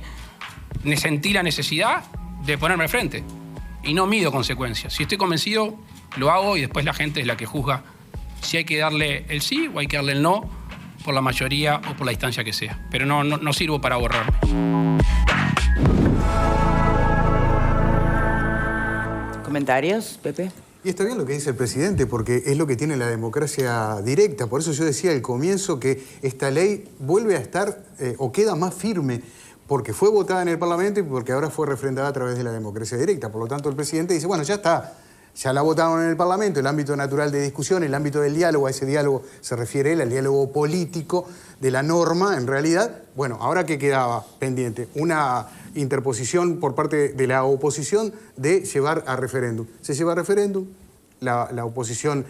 me sentí la necesidad de ponerme al frente. Y no mido consecuencias. Si estoy convencido, lo hago y después la gente es la que juzga si hay que darle el sí o hay que darle el no por la mayoría o por la distancia que sea. Pero no sirvo para borrarme. ¿Comentarios, Pepe? Y está bien lo que dice el presidente, porque es lo que tiene la democracia directa. Por eso yo decía al comienzo que esta ley vuelve a estar o queda más firme, porque fue votada en el Parlamento y porque ahora fue refrendada a través de la democracia directa. Por lo tanto, el presidente dice, bueno, ya está. Ya la votaron en el Parlamento, el ámbito natural de discusión, el ámbito del diálogo, a ese diálogo se refiere él, al diálogo político de la norma, en realidad. Bueno, ahora ¿qué quedaba pendiente? Una interposición por parte de la oposición de llevar a referéndum. Se lleva a referéndum, la oposición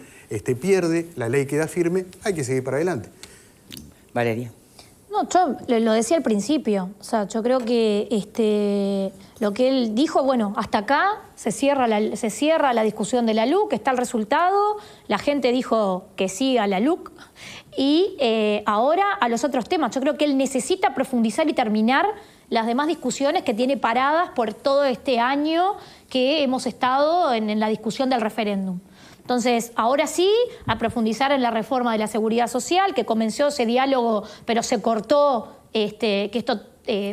pierde, la ley queda firme, hay que seguir para adelante. Valeria. No, yo lo decía al principio. O sea, yo creo que lo que él dijo, bueno, hasta acá se cierra la discusión de la LUC, está el resultado, la gente dijo que sí a la LUC y ahora a los otros temas. Yo creo que él necesita profundizar y terminar las demás discusiones que tiene paradas por todo este año que hemos estado en la discusión del referéndum. Entonces, ahora sí, a profundizar en la reforma de la seguridad social, que comenzó ese diálogo, pero se cortó, que esto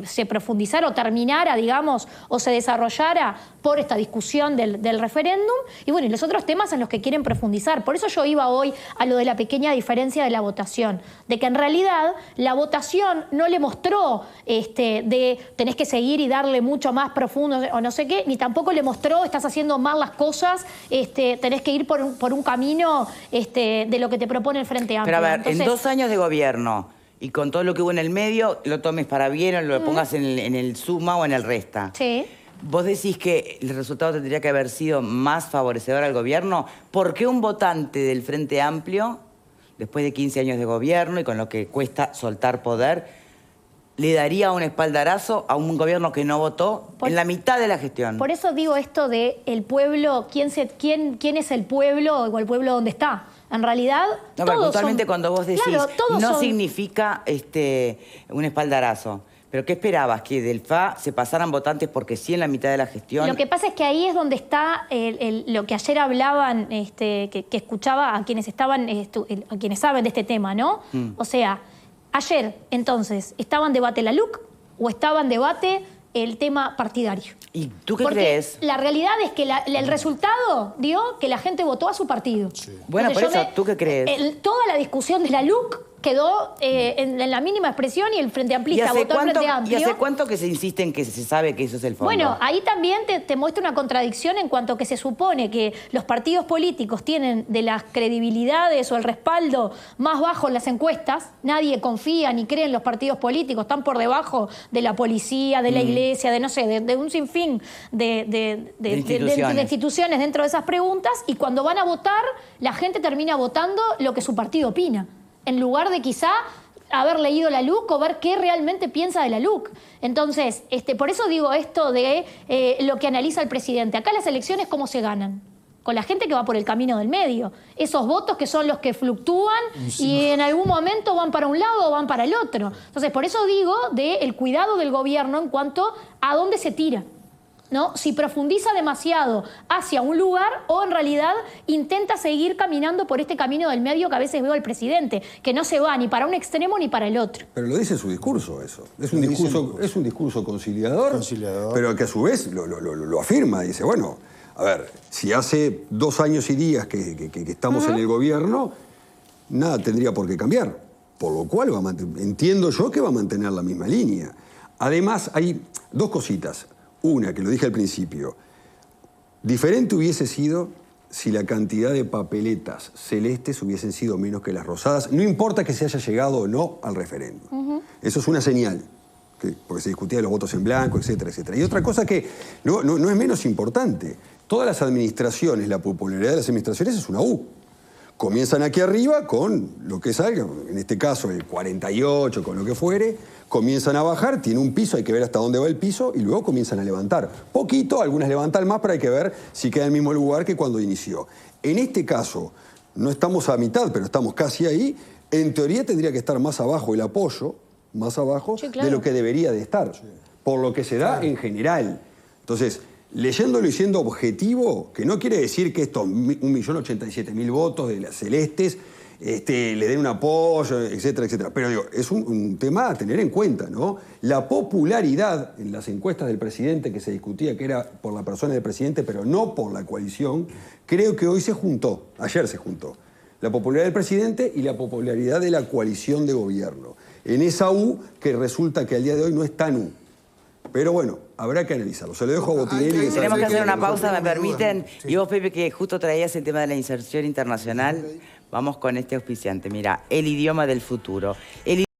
se profundizara o terminara, digamos, o se desarrollara por esta discusión del referéndum. Y bueno, y los otros temas en los que quieren profundizar. Por eso yo iba hoy a lo de la pequeña diferencia de la votación. De que en realidad la votación no le mostró de tenés que seguir y darle mucho más profundo o no sé qué, ni tampoco le mostró estás haciendo mal las cosas, tenés que ir por un camino de lo que te propone el Frente Amplio. Pero a ver, entonces, en 2 años de gobierno y con todo lo que hubo en el medio, lo tomes para bien o lo pongas en el suma o en el resta. Sí. ¿Vos decís que el resultado tendría que haber sido más favorecedor al gobierno? ¿Por qué un votante del Frente Amplio, después de 15 años de gobierno y con lo que cuesta soltar poder, le daría un espaldarazo a un gobierno que no votó en la mitad de la gestión? Por eso digo esto de el pueblo, quién es el pueblo o el pueblo dónde está. En realidad, no, todos puntualmente son, cuando vos decís, claro, no significa un espaldarazo. ¿Pero qué esperabas? ¿Que del FA se pasaran votantes porque sí en la mitad de la gestión? Lo que pasa es que ahí es donde está lo que ayer hablaban, que escuchaba a quienes estaban, a quienes saben de este tema, ¿no? O sea, ayer, entonces, ¿estaba en debate la LUC o estaba en debate el tema partidario. ¿Y tú qué Porque crees? la realidad es que el resultado dio que la gente votó a su partido. Bueno, Entonces, por eso, ¿tú qué crees? Toda la discusión de la LUC quedó en la mínima expresión y el Frente Amplista votó al Frente Amplio. ¿Y hace cuánto que se insiste en que se sabe que eso es el fondo? Bueno, ahí también te muestra una contradicción en cuanto que se supone que los partidos políticos tienen de las credibilidades o el respaldo más bajo en las encuestas. Nadie confía ni cree en los partidos políticos, están por debajo de la policía, de la iglesia, de no sé, de un sinfín de instituciones dentro de esas preguntas, y cuando van a votar, la gente termina votando lo que su partido opina, en lugar de quizá haber leído la LUC o ver qué realmente piensa de la LUC. Entonces, por eso digo esto de lo que analiza el presidente. Acá las elecciones, ¿cómo se ganan? Con la gente que va por el camino del medio. Esos votos que son los que fluctúan y en algún momento van para un lado o van para el otro. Entonces, por eso digo del cuidado del gobierno en cuanto a dónde se tira, ¿no? Si profundiza demasiado hacia un lugar o en realidad intenta seguir caminando por este camino del medio que a veces veo al presidente, que no se va ni para un extremo ni para el otro. Pero lo dice en su discurso eso. Es un discurso conciliador, pero que a su vez lo afirma. Dice, bueno, a ver, si hace 2 años y días que estamos en el gobierno, nada tendría por qué cambiar. Por lo cual entiendo yo que va a mantener la misma línea. Además, hay 2 cositas. Una, que lo dije al principio, diferente hubiese sido si la cantidad de papeletas celestes hubiesen sido menos que las rosadas, no importa que se haya llegado o no al referéndum. Eso es una señal, porque se discutía de los votos en blanco, etcétera, etcétera. Y otra cosa que no es menos importante, todas las administraciones, la popularidad de las administraciones es una U. Comienzan aquí arriba con lo que salga, en este caso el 48, con lo que fuere, comienzan a bajar, tiene un piso, hay que ver hasta dónde va el piso, y luego comienzan a levantar. Poquito, algunas levantan más, pero hay que ver si queda en el mismo lugar que cuando inició. En este caso, no estamos a mitad, pero estamos casi ahí. En teoría tendría que estar más abajo el apoyo, más abajo, de lo que debería de estar, por lo que se da en general. Entonces, leyéndolo y siendo objetivo, que no quiere decir que estos 1.087.000 votos de las celestes le den un apoyo, etcétera, etcétera. Pero digo, es un tema a tener en cuenta, ¿no? La popularidad en las encuestas del presidente, que se discutía que era por la persona del presidente, pero no por la coalición, creo que hoy se juntó, ayer se juntó, la popularidad del presidente y la popularidad de la coalición de gobierno. En esa U que resulta que al día de hoy no es tan U. Pero bueno, habrá que analizarlo. Se lo dejo a Botinelli. Tenemos que hacer una pausa, ¿me permiten? Y vos, Pepe, que justo traías el tema de la inserción internacional, vamos con este auspiciante. Mira, el idioma del futuro.